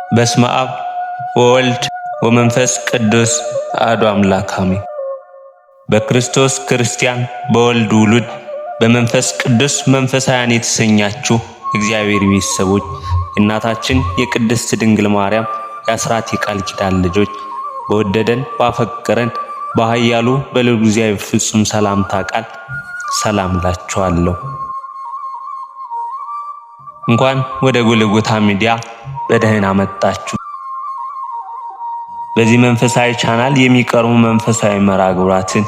በስመ አብ ወወልድ ወመንፈስ ቅዱስ አሐዱ አምላክ አሜን። በክርስቶስ ክርስቲያን በወልድ ውሉድ በመንፈስ ቅዱስ መንፈሳውያን የተሰኛችሁ እግዚአብሔር ቤተሰቦች እናታችን የቅድስት ድንግል ማርያም የአስራት የቃል ኪዳን ልጆች በወደደን ባፈቀረን በኃያሉ በልዑል እግዚአብሔር ፍጹም ሰላምታ ቃል ሰላም እላችኋለሁ። እንኳን ወደ ጎልጎታ ሚዲያ በደህና መጣችሁ። በዚህ መንፈሳዊ ቻናል የሚቀርቡ መንፈሳዊ መርሃ ግብራትን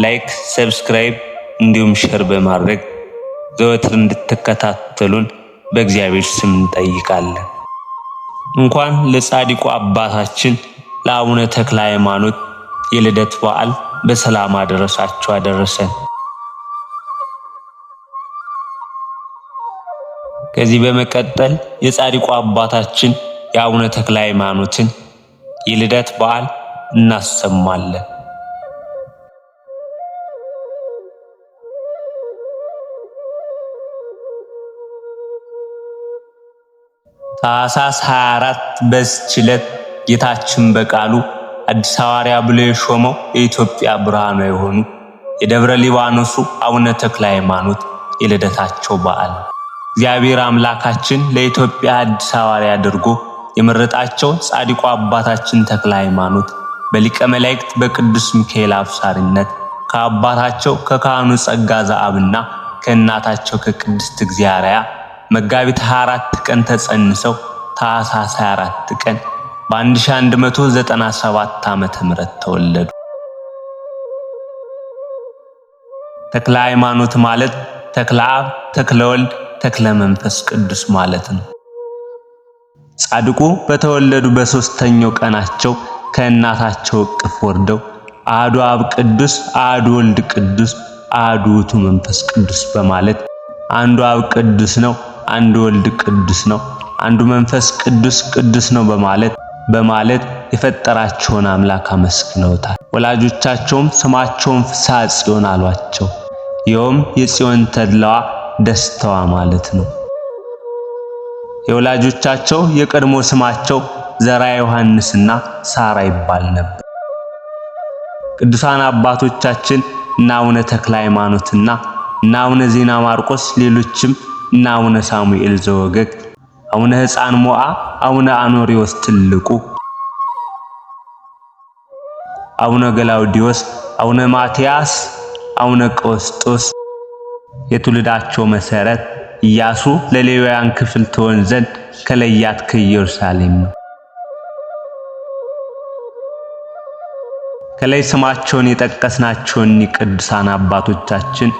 ላይክ፣ ሰብስክራይብ እንዲሁም ሼር በማድረግ ዘወትር እንድትከታተሉን በእግዚአብሔር ስም እንጠይቃለን። እንኳን ለጻድቁ አባታችን ለአቡነ ተክለ ሃይማኖት የልደት በዓል በሰላም አደረሳችሁ አደረሰን። ከዚህ በመቀጠል የጻድቁ አባታችን የአቡነ ተክለ ሃይማኖትን የልደት በዓል እናሰማለን። ታኅሳስ 24 በዚች ዕለት ጌታችን በቃሉ አዲስ ሐዋርያ ብሎ የሾመው የኢትዮጵያ ብርሃኗ የሆኑ የደብረ ሊባኖሱ አቡነ ተክለ ሃይማኖት የልደታቸው በዓል ነው። እግዚአብሔር አምላካችን ለኢትዮጵያ አዲስ ሐዋርያ አድርጎ የመረጣቸው ጻድቁ አባታችን ተክለ ሃይማኖት በሊቀ መላእክት በቅዱስ ሚካኤል አብሳሪነት ከአባታቸው ከካህኑ ጸጋ ዘአብና ከእናታቸው ከቅድስት እግዚአርያ መጋቢት 24 ቀን ተጸንሰው ታኅሳስ 24 ቀን በ1197 ዓመተ ምህረት ተወለዱ። ተክለ ሃይማኖት ማለት ተክለ አብ፣ ተክለ ወልድ፣ ተክለ መንፈስ ቅዱስ ማለት ነው። ጻድቁ በተወለዱ በሦስተኛው ቀናቸው ከእናታቸው እቅፍ ወርደው አሐዱ አብ ቅዱስ፣ አሐዱ ወልድ ቅዱስ፣ አሐዱ ውእቱ መንፈስ ቅዱስ በማለት አንዱ አብ ቅዱስ ነው፣ አንዱ ወልድ ቅዱስ ነው፣ አንዱ መንፈስ ቅዱስ ቅዱስ ነው በማለት የፈጠራቸውን አምላክ አመስግነውታል። ወላጆቻቸውም ስማቸውን ፍስሐ ጽዮን አሏቸው። ይኸውም የጽዮን ተድላዋ ደስታዋ ማለት ነው። የወላጆቻቸው የቀድሞ ስማቸው ዘራ ዮሐንስና ሳራ ይባል ነበር። ቅዱሳን አባቶቻችን እነ አቡነ ተክለ ሃይማኖትና እነ አቡነ ዜና ማርቆስ፣ ሌሎችም እነ አቡነ ሳሙኤል ዘወገግ፣ አቡነ ሕፃን ሞዓ፣ አቡነ አኖሪዎስ ትልቁ፣ አቡነ ገላውዲዮስ፣ አቡነ ማትያስ፣ አቡነ ቀውስጦስ የትውልዳቸው መሰረት ኢያሱ ለሌዋውያን ክፍል ትሆን ዘንድ ከለያት ከኢየሩሳሌም ነው። ከላይ ስማቸውን የጠቀስናቸው እኒህ ቅዱሳን አባቶቻችን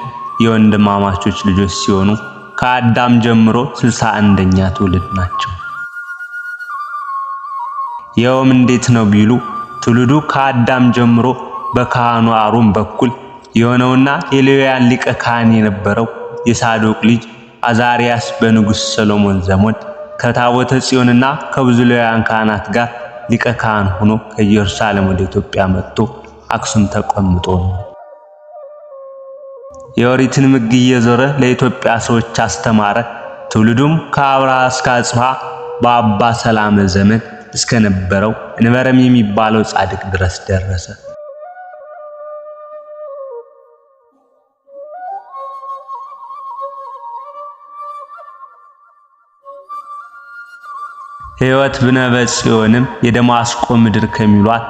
የወንድማማቾች ልጆች ሲሆኑ ከአዳም ጀምሮ 61ኛ ትውልድ ናቸው። ይኸውም እንዴት ነው ቢሉ ትውልዱ ከአዳም ጀምሮ በካህኑ አሮን በኩል የሆነውና የሌዋውያን ሊቀ ካህን የነበረው የሳዶቅ ልጅ አዛርያስ በንጉሥ ሰሎሞን ዘመን ከታቦተ ጽዮንና ከብዙ ሌዋውያን ካህናት ጋር ሊቀ ካህን ሆኖ ከኢየሩሳሌም ወደ ኢትዮጵያ መጥቶ አክሱም ተቀምጦ ነው። የኦሪትን ሕግ እየዞረ ለኢትዮጵያ ሰዎች አስተማረ። ትውልዱም ከአብርሃ እስከ አጽብሃ በአባ ሰላመ ዘመን እስከነበረው እንበረም የሚባለው ጻድቅ ድረስ ደረሰ። ሕይወት ብነበጽዮንም የደማስቆ ምድር ከሚሏት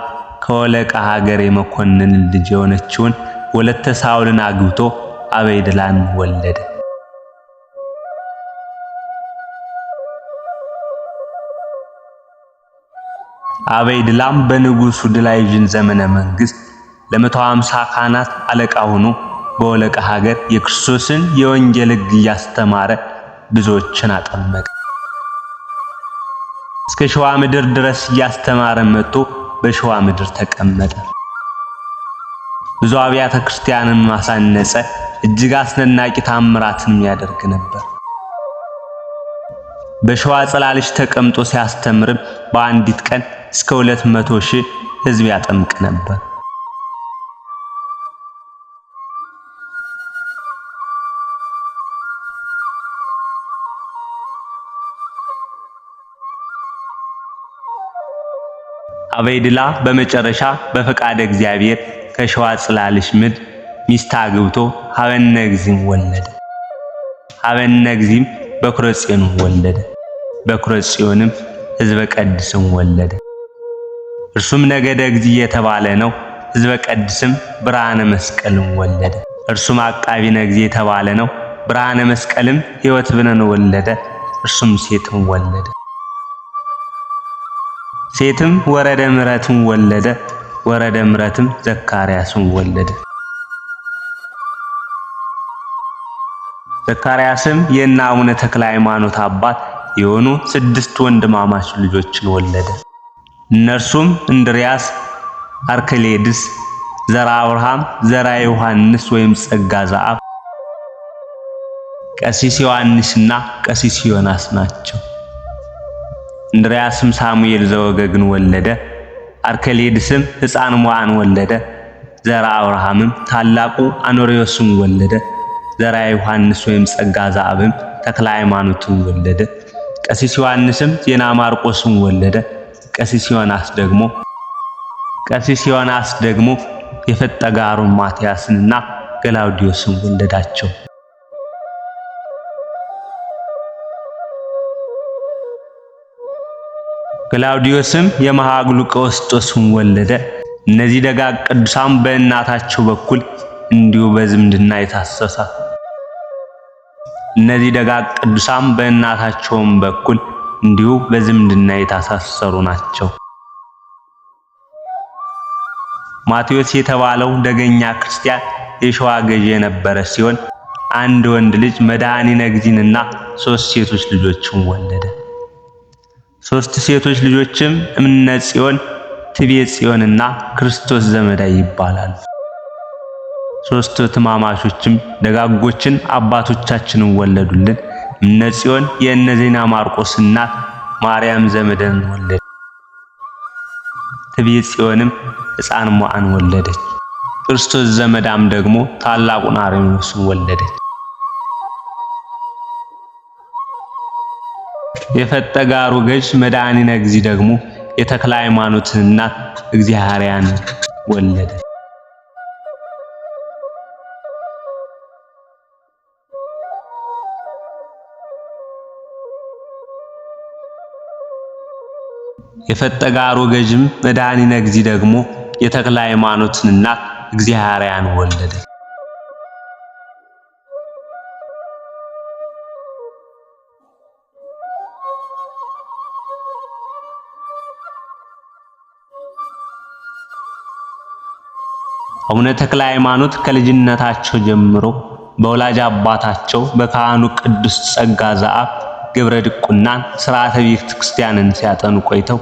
ከወለቃ ሀገር የመኮንን ልጅ የሆነችውን ወለተ ሳውልን አግብቶ አቤድላን ወለደ። አቤድላም በንጉሡ ድላይዥን ዘመነ መንግስት ለ150 ካህናት አለቃ ሆኖ በወለቃ ሀገር የክርስቶስን የወንጌል ሕግ እያስተማረ ብዙዎችን አጠመቀ። እስከ ሸዋ ምድር ድረስ እያስተማረ መጥቶ በሸዋ ምድር ተቀመጠ። ብዙ አብያተ ክርስቲያንን ማሳነጸ። እጅግ አስደናቂ ታምራትን ያደርግ ነበር። በሸዋ ጽላልሽ ተቀምጦ ሲያስተምርም በአንዲት ቀን እስከ 200,000 ሕዝብ ያጠምቅ ነበር። አበይድላ በመጨረሻ በፈቃደ እግዚአብሔር ከሸዋ ጽላልሽ ምድር ሚስት አግብቶ ሀበነ እግዚእን ወለደ። ሀበነ እግዚእም በኩረ ጽዮንን ወለደ። በኩረ ጽዮንም ሕዝበ ቀድስን ወለደ። እርሱም ነገደ እግዚእ የተባለ ነው። ሕዝበ ቀድስም ብርሃነ መስቀልን ወለደ። እርሱም አቃቢነ እግዚእ የተባለ ነው። ብርሃነ መስቀልም ሕይወት ብነን ወለደ። እርሱም ሴትን ወለደ። ሴትም ወረደ ምሕረትን ወለደ። ወረደ ምሕረትም ዘካርያስን ወለደ። ዘካርያስም የእነ አቡነ ተክለ ሃይማኖት አባት የሆኑ 6 ወንድማማች ልጆችን ወለደ። እነርሱም እንድርያስ፣ አርክሌድስ፣ ዘራ አብርሃም፣ ዘራ ዮሐንስ ወይም ጸጋ ዘአብ፣ ቀሲስ ዮሐንስና ቀሲስ ዮናስ ናቸው። እንድርያስም ሳሙኤል ዘወገግን ወለደ። አርክሌድስም ሕፃን ሞዓን ወለደ። ዘራ አብርሃምም ታላቁ አኖሪዮስን ወለደ። ዘራ ዮሐንስ ወይም ጸጋ ዘአብም ተክለ ሃይማኖትን ወለደ። ቀሲስ ዮሐንስም ዜና ማርቆስን ወለደ። ቀሲስ ዮናስ ደግሞ የፈጠጋሩን ማትያስንና ገላውዲዮስን ወለዳቸው። ገላውዲዮስም የመሃግሉ ቀውስጦስን ወለደ። እነዚህ ደጋግ ቅዱሳን በእናታቸው በኩል እንዲሁ በዝምድና የታሳሰሩ ናቸው። ማቴዎስ የተባለው ደገኛ ክርስቲያን የሸዋ ገዢ የነበረ ሲሆን አንድ ወንድ ልጅ መድኃኒነ እግዚእንና 3 ሴቶች ልጆችን ወለደ። 3 ሴቶች ልጆችም እምነ ጽዮን፣ ትቤ ጽዮንና ክርስቶስ ዘመዳይ ይባላሉ። 3 ትማማቾችም ደጋጎችን አባቶቻችንን ወለዱልን። እምነ ጽዮን የእነ ዜና ማርቆስ እናት ማርያም ዘመድን ወለደች። ትቤ ጽዮንም ሕፃን ሞዓን ወለደች። ክርስቶስ ዘመዳም ደግሞ ታላቁን አርዮስን ወለደች። የፈጠጋሩ ገዥ መድኃኒነ እግዚእ ደግሞ የተክለ ሃይማኖትን እናት እግዚአብሔርን ወለደ። የፈጠጋሩ ገዥም መድኃኒነ እግዚእ ደግሞ የተክለ ሃይማኖትን እናት እግዚአብሔርን ወለደ። አቡነ ተክለ ሃይማኖት ከልጅነታቸው ጀምሮ በወላጅ አባታቸው በካህኑ ቅዱስ ጸጋ ዘአብ ግብረ ድቁናን ሥርዓተ ቤተ ክርስቲያንን ሲያጠኑ ቆይተው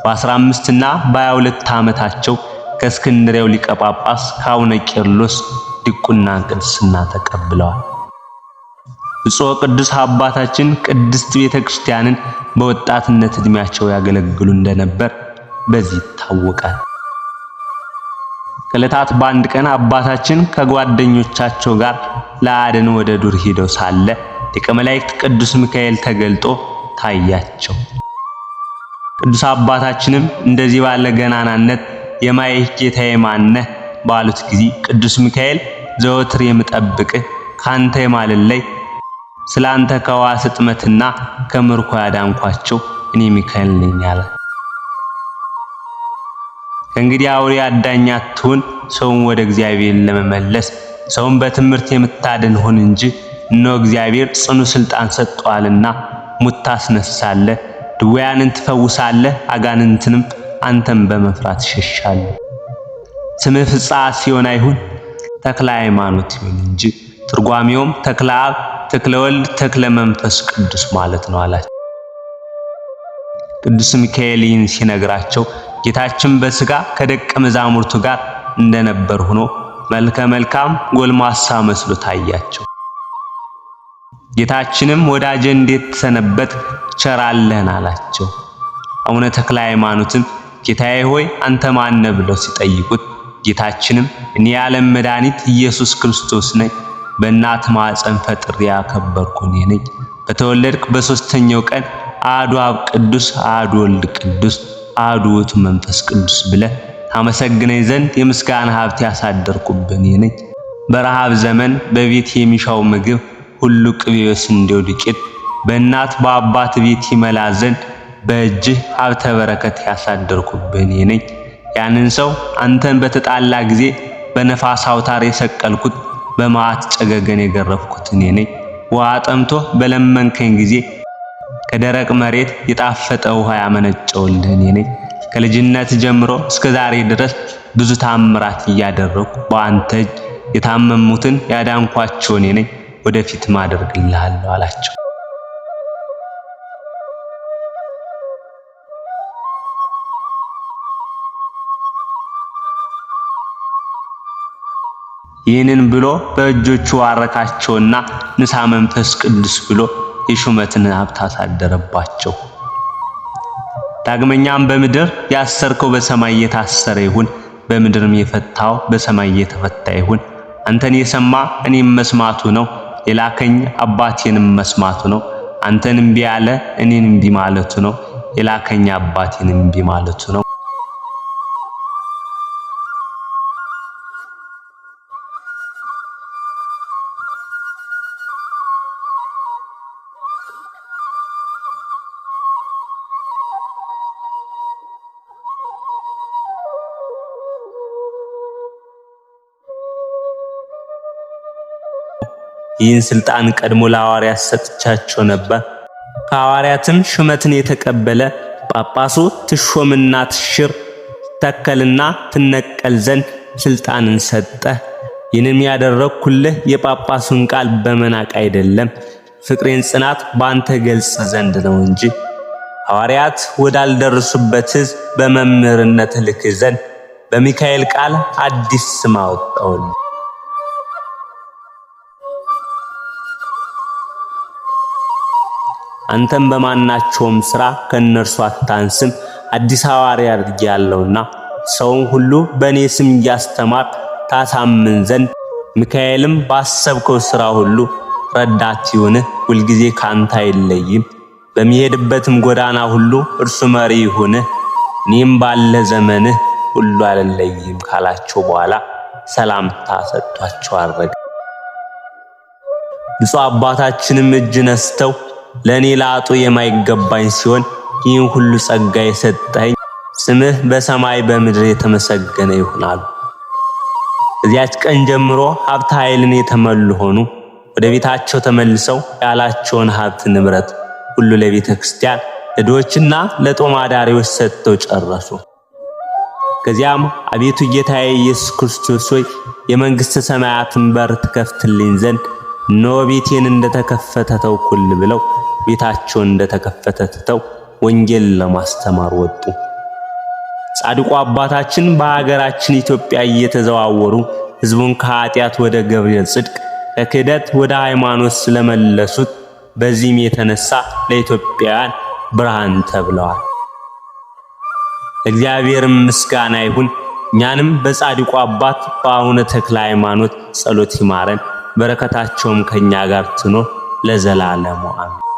በ15 እና በ22 ዓመታቸው ከእስክንድርያው ሊቀ ጳጳስ ከአቡነ ቄርሎስ ድቁና ቅድስና ተቀብለዋል። ብፁዕ ቅዱስ አባታችን ቅድስት ቤተ ክርስቲያንን በወጣትነት ዕድሜያቸው ያገለግሉ እንደነበር በዚህ ይታወቃል። ከዕለታት በአንድ ቀን አባታችን ከጓደኞቻቸው ጋር ለአደን ወደ ዱር ሄደው ሳለ ሊቀ መላእክት ቅዱስ ሚካኤል ተገልጦ ታያቸው። ቅዱስ አባታችንም እንደዚህ ባለ ገናናነት የማየህ ጌታዬ ማነህ ባሉት ጊዜ ቅዱስ ሚካኤል ዘወትር የምጠብቅህ ካንተ የማልለይ ስላንተ ከውሃ ስጥመትና ከምርኮ ያዳንኳቸው እኔ ሚካኤል ነኝ አለ። ከእንግዲህ አውሬ አዳኝ አትሁን፣ ሰውን ወደ እግዚአብሔር ለመመለስ ሰውን በትምህርት የምታድን ሁን እንጂ እነሆ እግዚአብሔር ጽኑ ስልጣን ሰጥቷልና ሙት ታስነሳለህ፣ ድውያንን ትፈውሳለህ፣ አጋንንትንም አንተም በመፍራት ይሸሻሉ። ስምህ ፍጽሐ ጽዮን አይሁን ተክለ ሃይማኖት ይሁን እንጂ ትርጓሜውም ተክለ አብ፣ ተክለ ወልድ፣ ተክለ መንፈስ ቅዱስ ማለት ነው አላቸው። ቅዱስ ሚካኤል ይህን ሲነግራቸው ጌታችን በሥጋ ከደቀ መዛሙርቱ ጋር እንደነበር ሆኖ መልከ መልካም ጎልማሳ መስሎ ታያቸው። ጌታችንም ወዳጄ እንዴት ሰነበት ቸር አለህን አላቸው። አቡነ ተክለ ሃይማኖትም ጌታዬ ሆይ አንተ ማን ነህ ብለው ሲጠይቁት ጌታችንም እኔ የዓለም መድኃኒት ኢየሱስ ክርስቶስ ነኝ፣ በእናት ማኅፀን ፈጥሬ ያከበርኩ እኔ ነኝ። በተወለድክ በሦስተኛው ቀን አሐዱ አብ ቅዱስ፣ አሐዱ ወልድ ቅዱስ፣ አሐዱ ውእቱ መንፈስ ቅዱስ ብለህ ታመሰግነኝ ዘንድ የምስጋና ሀብት ያሳደርኩብህ እኔ ነኝ። በረሃብ ዘመን በቤት የሚሻው ምግብ ሁሉ ቅቤ ስንዴው ዱቄት በእናት በአባት ቤት ይመላ ዘንድ በእጅህ ሀብተ በረከት ያሳደርኩብህ እኔ ነኝ። ያንን ሰው አንተን በተጣላ ጊዜ በነፋስ አውታር የሰቀልኩት በመዓት ጨገገን የገረፍኩት እኔ ነኝ። ውሃ ጠምቶ በለመንከኝ ጊዜ ከደረቅ መሬት የጣፈጠ ውሃ ያመነጨውልህ እኔ ነኝ። ከልጅነት ጀምሮ እስከ ዛሬ ድረስ ብዙ ታምራት እያደረኩ በአንተ እጅ የታመሙትን ያዳንኳቸው እኔ ነኝ። ወደፊት ማደርግልሃለሁ አላቸው። ይህንን ብሎ በእጆቹ ባረካቸውና ንሳ መንፈስ ቅዱስ ብሎ የሹመትን ሀብት አሳደረባቸው። ዳግመኛም በምድር ያሰርከው በሰማይ የታሰረ ይሁን፣ በምድርም የፈታው በሰማይ የተፈታ ይሁን። አንተን የሰማ እኔም መስማቱ ነው፣ የላከኝ አባቴንም መስማቱ ነው። አንተን እምቢ ያለ እኔን እምቢ ማለቱ ነው፣ የላከኝ አባቴን እምቢ ማለቱ ነው። ይህን ስልጣን ቀድሞ ለሐዋርያት ሰጥቻቸው ነበር። ከሐዋርያትም ሹመትን የተቀበለ ጳጳሱ ትሾምና ትሽር ትተከልና ትነቀል ዘንድ ስልጣንን ሰጠ። ይህንም ያደረግኩልህ የጳጳሱን ቃል በመናቅ አይደለም፣ ፍቅሬን ጽናት ባንተ ገልጽ ዘንድ ነው እንጂ። ሐዋርያት ወዳልደረሱበት ሕዝብ በመምህርነት ልክ ዘንድ በሚካኤል ቃል አዲስ ስም አወጣሁልህ። አንተም በማናቸውም ሥራ ከነርሱ አታንስም፣ አዲስ ሐዋርያ አድርጌአለሁና ሰውን ሁሉ በእኔ ስም እያስተማር ታሳምን ዘንድ ሚካኤልም ባሰብከው ሥራ ሁሉ ረዳት ይሁንህ፣ ሁልጊዜ ካንተ አይለይም። በሚሄድበትም ጎዳና ሁሉ እርሱ መሪ ይሁንህ፣ እኔም ባለ ዘመንህ ሁሉ አልለይም ካላቸው በኋላ ሰላምታ ሰጥቷቸው አረገ። ብፁዕ አባታችንም እጅ ነስተው ለኔ ላጡ የማይገባኝ ሲሆን ይህን ሁሉ ጸጋ የሰጠኝ ስምህ በሰማይ በምድር የተመሰገነ ይሁናሉ። እዚያች ቀን ጀምሮ ሀብተ ኃይልን የተመሉ ሆኑ። ወደ ቤታቸው ተመልሰው ያላቸውን ሀብት ንብረት ሁሉ ለቤተ ክርስቲያን ለድሆችና ለጦም አዳሪዎች ሰጥተው ጨረሱ። ከዚያም አቤቱ ጌታዬ ኢየሱስ ክርስቶስ ሆይ የመንግሥተ ሰማያትን በር ትከፍትልኝ ዘንድ እነሆ ቤቴን እንደተከፈተ ተውኩልህ ብለው ቤታቸውን እንደተከፈተ ትተው ወንጌል ለማስተማር ወጡ። ጻድቁ አባታችን በሀገራችን ኢትዮጵያ እየተዘዋወሩ ሕዝቡን ከኃጢአት ወደ ገብረ ጽድቅ ከክህደት ወደ ሃይማኖት ስለመለሱት በዚህም የተነሳ ለኢትዮጵያውያን ብርሃን ተብለዋል። እግዚአብሔርም ምስጋና ይሁን። እኛንም በጻድቁ አባት በአቡነ ተክለ ሃይማኖት ጸሎት ይማረን፣ በረከታቸውም ከኛ ጋር ትኖር ለዘላለሙ አሜን።